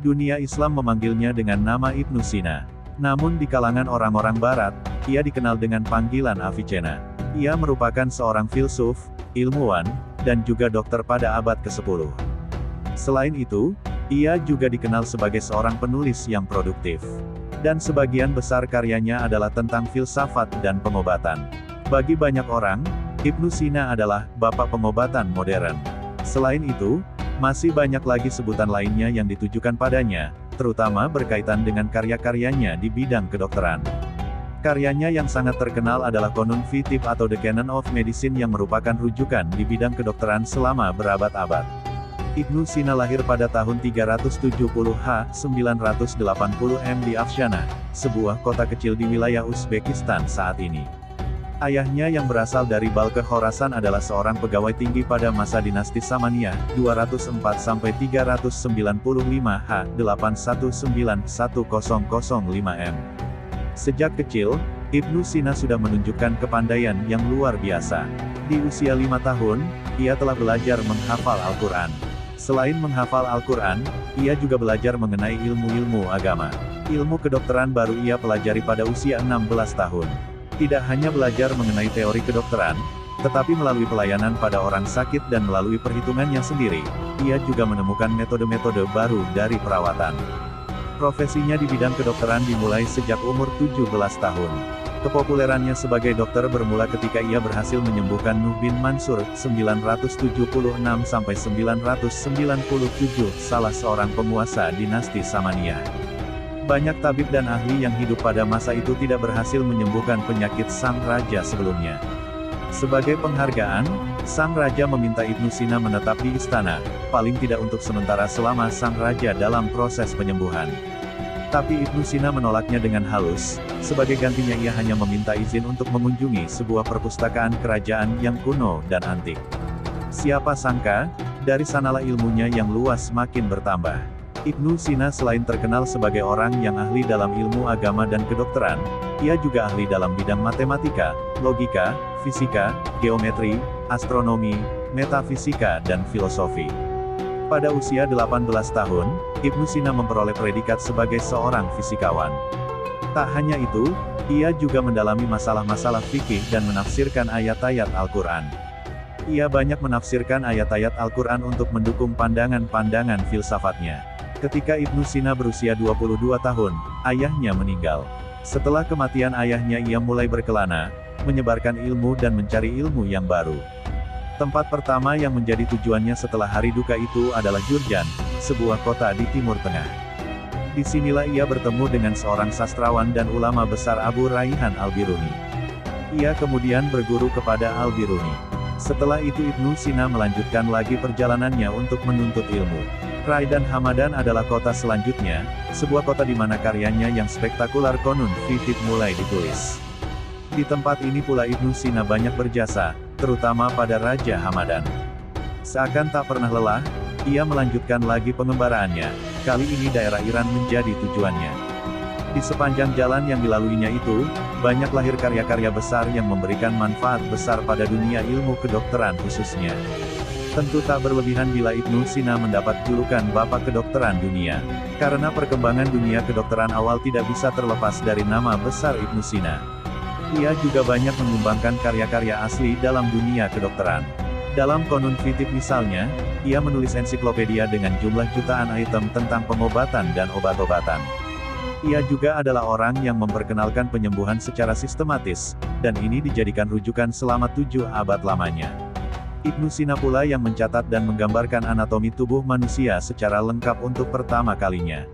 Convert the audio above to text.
Dunia Islam memanggilnya dengan nama Ibnu Sina. Namun di kalangan orang-orang Barat, ia dikenal dengan panggilan Avicenna. Ia merupakan seorang filsuf, ilmuwan, dan juga dokter pada abad ke-10. Selain itu, ia juga dikenal sebagai seorang penulis yang produktif. Dan sebagian besar karyanya adalah tentang filsafat dan pengobatan. Bagi banyak orang, Ibnu Sina adalah bapak pengobatan modern. Selain itu, masih banyak lagi sebutan lainnya yang ditujukan padanya, terutama berkaitan dengan karya-karyanya di bidang kedokteran. Karyanya yang sangat terkenal adalah Qanun fi Tibb atau The Canon of Medicine yang merupakan rujukan di bidang kedokteran selama berabad-abad. Ibnu Sina lahir pada tahun 370 980 M di Afshana, sebuah kota kecil di wilayah Uzbekistan saat ini. Ayahnya yang berasal dari Balkh Khorasan adalah seorang pegawai tinggi pada masa dinasti Samaniyah, 204-395 H. 8191005 M. Sejak kecil, Ibnu Sina sudah menunjukkan kepandaian yang luar biasa. Di usia 5 tahun, ia telah belajar menghafal Al-Quran. Selain menghafal Al-Quran, ia juga belajar mengenai ilmu-ilmu agama. Ilmu kedokteran baru ia pelajari pada usia 16 tahun. Tidak hanya belajar mengenai teori kedokteran, tetapi melalui pelayanan pada orang sakit dan melalui perhitungannya sendiri, ia juga menemukan metode-metode baru dari perawatan. Profesinya di bidang kedokteran dimulai sejak umur 17 tahun. Kepopulerannya sebagai dokter bermula ketika ia berhasil menyembuhkan Nuh bin Mansur, 976-997, salah seorang penguasa dinasti Samaniyah. Banyak tabib dan ahli yang hidup pada masa itu tidak berhasil menyembuhkan penyakit sang raja sebelumnya. Sebagai penghargaan, sang raja meminta Ibnu Sina menetap di istana, paling tidak untuk sementara selama sang raja dalam proses penyembuhan. Tapi Ibnu Sina menolaknya dengan halus, sebagai gantinya ia hanya meminta izin untuk mengunjungi sebuah perpustakaan kerajaan yang kuno dan antik. Siapa sangka, dari sanalah ilmunya yang luas makin bertambah. Ibnu Sina selain terkenal sebagai orang yang ahli dalam ilmu agama dan kedokteran, ia juga ahli dalam bidang matematika, logika, fisika, geometri, astronomi, metafisika dan filosofi. Pada usia 18 tahun, Ibnu Sina memperoleh predikat sebagai seorang fisikawan. Tak hanya itu, ia juga mendalami masalah-masalah fikih dan menafsirkan ayat-ayat Al-Quran. Ia banyak menafsirkan ayat-ayat Al-Quran untuk mendukung pandangan-pandangan filsafatnya. Ketika Ibnu Sina berusia 22 tahun, ayahnya meninggal. Setelah kematian ayahnya ia mulai berkelana, menyebarkan ilmu dan mencari ilmu yang baru. Tempat pertama yang menjadi tujuannya setelah hari duka itu adalah Jurjan, sebuah kota di Timur Tengah. Disinilah ia bertemu dengan seorang sastrawan dan ulama besar Abu Raihan Al-Biruni. Ia kemudian berguru kepada Al-Biruni. Setelah itu Ibnu Sina melanjutkan lagi perjalanannya untuk menuntut ilmu. Rai dan Hamadan adalah kota selanjutnya, sebuah kota di mana karyanya yang spektakular Qanun fi Tibb mulai ditulis. Di tempat ini pula Ibnu Sina banyak berjasa, terutama pada Raja Hamadan. Seakan tak pernah lelah, ia melanjutkan lagi pengembaraannya, kali ini daerah Iran menjadi tujuannya. Di sepanjang jalan yang dilaluinya itu, banyak lahir karya-karya besar yang memberikan manfaat besar pada dunia ilmu kedokteran khususnya. Tentu tak berlebihan bila Ibnu Sina mendapat julukan Bapak Kedokteran Dunia. Karena perkembangan dunia kedokteran awal tidak bisa terlepas dari nama besar Ibnu Sina. Ia juga banyak menyumbangkan karya-karya asli dalam dunia kedokteran. Dalam Qanun fi Tibb misalnya, ia menulis ensiklopedia dengan jumlah jutaan item tentang pengobatan dan obat-obatan. Ia juga adalah orang yang memperkenalkan penyembuhan secara sistematis, dan ini dijadikan rujukan selama 7 abad lamanya. Ibnu Sina pula yang mencatat dan menggambarkan anatomi tubuh manusia secara lengkap untuk pertama kalinya.